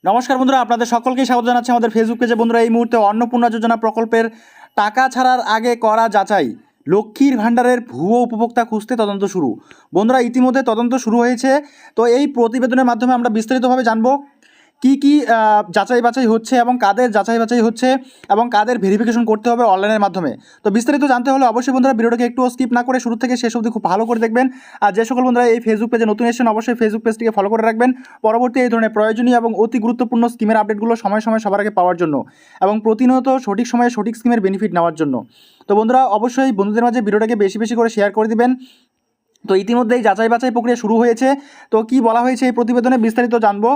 নমস্কার বন্ধুরা, আপনাদের সকলকে স্বাগত জানাচ্ছি আমাদের ফেসবুক পেজে। বন্ধুরা, এই মুহূর্তে অন্নপূর্ণা যোজনা প্রকল্পের টাকা ছাড়ার আগে করা যাচাই, লক্ষ্মীর ভাণ্ডারের ভুয়ো উপভোক্তা খুঁজতে তদন্ত শুরু। বন্ধুরা, ইতিমধ্যে তদন্ত শুরু হয়েছে। তো এই প্রতিবেদনের মাধ্যমে আমরা বিস্তারিতভাবে জানবো কি যাচাই বাছাই হচ্ছে এবং কাদের যাচাই বাছাই হচ্ছে এবং কাদের ভেরিফিকেশন করতে হবে অনলাইনের মাধ্যমে। তো বিস্তারিত জানতে হলে অবশ্যই বন্ধুরা ভিডিওটাকে একটু স্কিপ না করে শুরু থেকে শেষ অবধি খুব ভালো করে দেখবেন। আর যে সকল বন্ধুরা এই ফেসবুক পেজে নতুন এসেছেন, অবশ্যই ফেসবুক পেজটিকে ফলো করে রাখবেন পরবর্তী এই ধরনের প্রয়োজনীয় এবং অতি গুরুত্বপূর্ণ স্কিমের আপডেটগুলো সময় সময় সবার আগে পাওয়ার জন্য এবং প্রতিনিয়ত সঠিক সময়ে সঠিক স্কিমের বেনিফিট নেওয়ার জন্য। তো বন্ধুরা, অবশ্যই বন্ধুদের মাঝে ভিডিওটাকে বেশি বেশি করে শেয়ার করে দিবেন। তো ইতিমধ্যেই যাচাই বাছাই প্রক্রিয়া শুরু হয়েছে। তো কি বলা হয়েছে এই প্রতিবেদনে বিস্তারিত জানবো।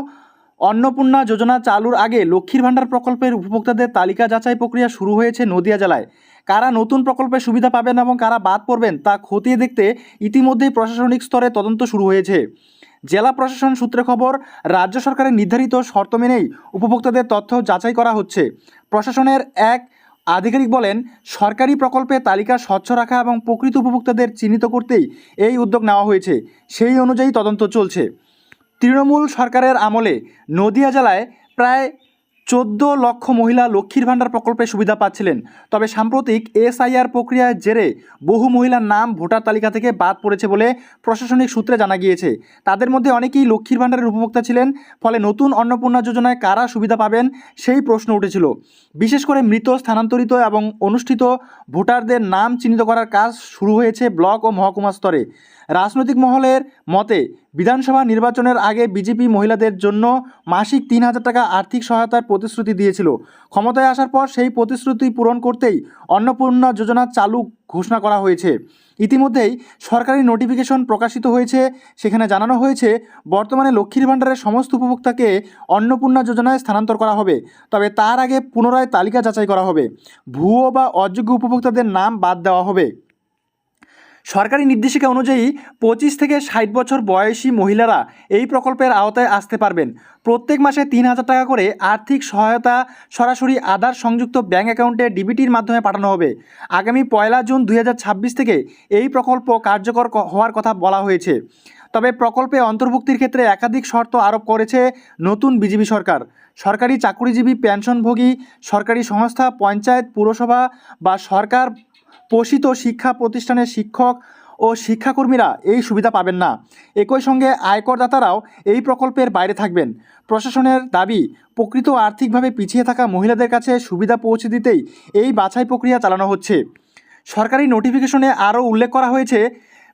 অন্নপূর্ণা যোজনা চালুর আগে লক্ষ্মীর ভাণ্ডার প্রকল্পের উপভোক্তাদের তালিকা যাচাই প্রক্রিয়া শুরু হয়েছে নদিয়া জেলায়। কারা নতুন প্রকল্পের সুবিধা পাবেন এবং কারা বাদ পড়বেন তা খতিয়ে দেখতে ইতিমধ্যেই প্রশাসনিক স্তরে তদন্ত শুরু হয়েছে। জেলা প্রশাসন সূত্রে খবর, রাজ্য সরকারের নির্ধারিত শর্ত মেনেই উপভোক্তাদের তথ্য যাচাই করা হচ্ছে। প্রশাসনের এক আধিকারিক বলেন, সরকারি প্রকল্পের তালিকা স্বচ্ছ রাখা এবং প্রকৃত উপভোক্তাদের চিহ্নিত করতেই এই উদ্যোগ নেওয়া হয়েছে। সেই অনুযায়ী তদন্ত চলছে। তৃণমূল সরকারের আমলে নদিয়া জেলায় প্রায় 14 লক্ষ মহিলা লক্ষ্মীর ভাণ্ডার প্রকল্পের সুবিধা পাচ্ছিলেন। তবে সাম্প্রতিক এসআইআর প্রক্রিয়ার জেরে বহু মহিলার নাম ভোটার তালিকা থেকে বাদ পড়েছে বলে প্রশাসনিক সূত্রে জানা গিয়েছে। তাদের মধ্যে অনেকেই লক্ষ্মীর ভাণ্ডারের উপভোক্তা ছিলেন। ফলে নতুন অন্নপূর্ণা যোজনায় কারা সুবিধা পাবেন সেই প্রশ্ন উঠেছিল। বিশেষ করে মৃত, স্থানান্তরিত এবং অনুষ্ঠিত ভোটারদের নাম চিহ্নিত করার কাজ শুরু হয়েছে ব্লক ও মহকুমা স্তরে। রাজনৈতিক মহলের মতে, বিধানসভা নির্বাচনের আগে বিজেপি মহিলাদের জন্য মাসিক 3,000 টাকা আর্থিক সহায়তার প্রতিশ্রুতি দিয়েছিল। ক্ষমতায় আসার পর সেই প্রতিশ্রুতি পূরণ করতেই অন্নপূর্ণা যোজনা চালু ঘোষণা করা হয়েছে। ইতিমধ্যেই সরকারি নোটিফিকেশন প্রকাশিত হয়েছে। সেখানে জানানো হয়েছে, বর্তমানে লক্ষ্মীর ভাণ্ডারের সমস্ত উপভোক্তাকে অন্নপূর্ণা যোজনায় স্থানান্তর করা হবে। তবে তার আগে পুনরায় তালিকা যাচাই করা হবে। ভুয়ো বা অযোগ্য উপভোক্তাদের নাম বাদ দেওয়া হবে। সরকারি নির্দেশিকা অনুযায়ী 25 থেকে 60 বছর বয়সী মহিলারা এই প্রকল্পের আওতায় আসতে পারবেন। প্রত্যেক মাসে 3,000 টাকা করে আর্থিক সহায়তা সরাসরি আধার সংযুক্ত ব্যাঙ্ক অ্যাকাউন্টে ডিবিটির মাধ্যমে পাঠানো হবে। আগামী 1 জুন 2026 থেকে এই প্রকল্প কার্যকর হওয়ার কথা বলা হয়েছে। তবে প্রকল্পে অন্তর্ভুক্তির ক্ষেত্রে একাধিক শর্ত আরোপ করেছে নতুন বিজেপি সরকার। সরকারি চাকুরিজীবী, পেনশনভোগী, সরকারি সংস্থা, পঞ্চায়েত, পুরসভা বা সরকার পোষিত শিক্ষা প্রতিষ্ঠানের শিক্ষক ও শিক্ষাকর্মীরা এই সুবিধা পাবেন না। একই সঙ্গে আয়করদাতারাও এই প্রকল্পের বাইরে থাকবেন। প্রশাসনের দাবি, প্রকৃত আর্থিকভাবে পিছিয়ে থাকা মহিলাদের কাছে সুবিধা পৌঁছে দিতেই এই বাছাই প্রক্রিয়া চালানো হচ্ছে। সরকারি নোটিফিকেশনে আরও উল্লেখ করা হয়েছে,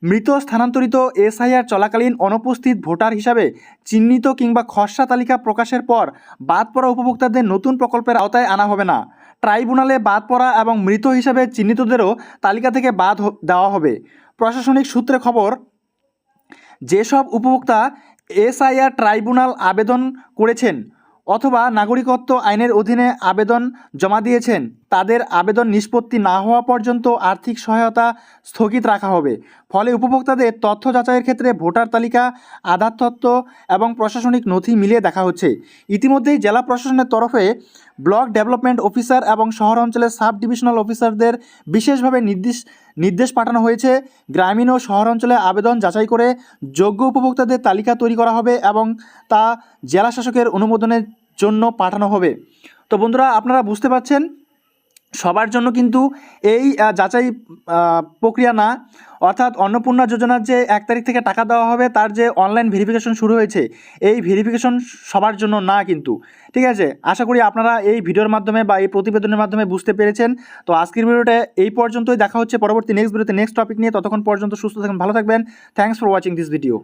মৃত, স্থানান্তরিত, এসআইআর চলাকালীন অনুপস্থিত ভোটার হিসাবে চিহ্নিত কিংবা খসড়া তালিকা প্রকাশের পর বাদ পড়া উপভোক্তাদের নতুন প্রকল্পের আওতায় আনা হবে না। ট্রাইব্যুনালে বাদ পড়া এবং মৃত হিসাবে চিহ্নিতদেরও তালিকা থেকে বাদ দেওয়া হবে। প্রশাসনিক সূত্রে খবর, যেসব উপভোক্তা এসআইআর ট্রাইব্যুনাল আবেদন করেছেন অথবা নাগরিকত্ব আইনের অধীনে আবেদন জমা দিয়েছেন, তাদের আবেদন নিষ্পত্তি না হওয়া পর্যন্ত আর্থিক সহায়তা স্থগিত রাখা হবে। ফলে উপভোক্তাদের তথ্য যাচাইয়ের ক্ষেত্রে ভোটার তালিকা, আধার তথ্য এবং প্রশাসনিক নথি মিলিয়ে দেখা হচ্ছে। ইতিমধ্যেই জেলা প্রশাসনের তরফে ব্লক ডেভেলপমেন্ট অফিসার এবং শহর অঞ্চলের সাব ডিভিশনাল অফিসারদের বিশেষভাবে নির্দেশ পাঠানো হয়েছে। গ্রামীণ ও শহর অঞ্চলে আবেদন যাচাই করে যোগ্য উপভোক্তাদের তালিকা তৈরি করা হবে এবং তা জেলা শাসকের অনুমোদনের জন্য পাঠানো হবে। তো বন্ধুরা, আপনারা বুঝতে পারছেন, সবার জন্য কিন্তু এই যাচাই প্রক্রিয়া না। অর্থাৎ অন্নপূর্ণা যোজনার যে 1 তারিখ থেকে টাকা দেওয়া হবে, তার যে অনলাইন ভেরিফিকেশন শুরু হয়েছে, এই ভেরিফিকেশন সবার জন্য না কিন্তু। ঠিক আছে, আশা করি আপনারা এই ভিডিওর মাধ্যমে বা এই প্রতিবেদনের মাধ্যমে বুঝতে পেরেছেন। তো আজকের ভিডিওটা এই পর্যন্তই। দেখা হচ্ছে পরবর্তী নেক্সট ভিডিওতে নেক্সট টপিক নিয়ে। ততক্ষণ পর্যন্ত সুস্থ থাকবেন, ভালো থাকবেন। Thanks for watching this video.